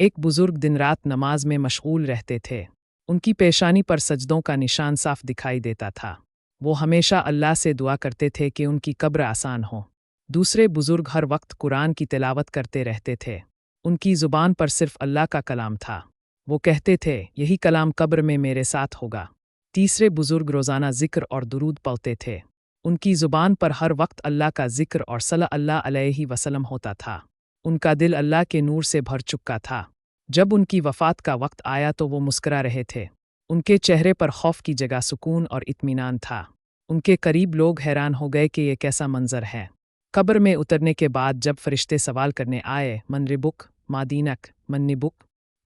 एक बुजुर्ग दिन रात नमाज में मशगूल रहते थे। उनकी पेशानी पर सजदों का निशान साफ दिखाई देता था। वो हमेशा अल्लाह से दुआ करते थे कि उनकी कब्र आसान हो। दूसरे बुजुर्ग हर वक्त कुरान की तिलावत करते रहते थे। उनकी ज़ुबान पर सिर्फ अल्लाह का कलाम था। वो कहते थे, यही कलाम कब्र में मेरे साथ होगा। तीसरे बुजुर्ग रोज़ाना ज़िक्र और दुरूद पढ़ते थे। उनकी ज़ुबान पर हर वक्त अल्लाह का ज़िक्र और सल्लल्लाहु अलैहि वसल्लम होता था। उनका दिल अल्लाह के नूर से भर चुका था। जब उनकी वफ़ात का वक्त आया तो वो मुस्कुरा रहे थे। उनके चेहरे पर खौफ की जगह सुकून और इत्मीनान था। उनके करीब लोग हैरान हो गए कि ये कैसा मंजर है। कब्र में उतरने के बाद जब फरिश्ते सवाल करने आए, मन रिबुक, मा दीनक, मन निबुक,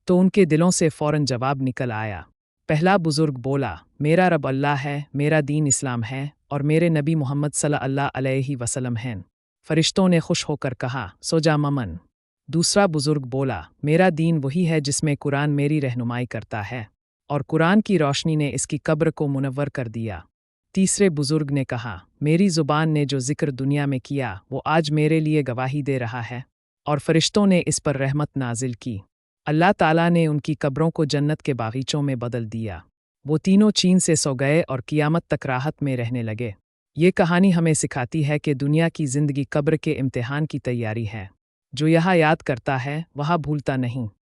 तो उनके दिलों से फ़ौरन जवाब निकल आया। पहला बुजुर्ग बोला, मेरा रब अल्लाह है, मेरा दीन इस्लाम है और मेरे नबी मोहम्मद सल्लल्लाहु अलैहि वसल्लम हैं। फरिश्तों ने खुश होकर कहा, सो जा ममन। दूसरा बुजुर्ग बोला, मेरा दीन वही है जिसमें कुरान मेरी रहनुमाई करता है और कुरान की रोशनी ने इसकी कब्र को मुनव्वर कर दिया। तीसरे बुजुर्ग ने कहा, मेरी ज़ुबान ने जो ज़िक्र दुनिया में किया वो आज मेरे लिए गवाही दे रहा है और फरिश्तों ने इस पर रहमत नाजिल की। अल्लाह ताला ने उनकी कब्रों को जन्नत के बागीचों में बदल दिया। वो तीनों चैन से सो गए और क़ियामत तक राहत में रहने लगे। ये कहानी हमें सिखाती है कि दुनिया की ज़िंदगी कब्र के इम्तिहान की तैयारी है। जो यहाँ याद करता है वह भूलता नहीं।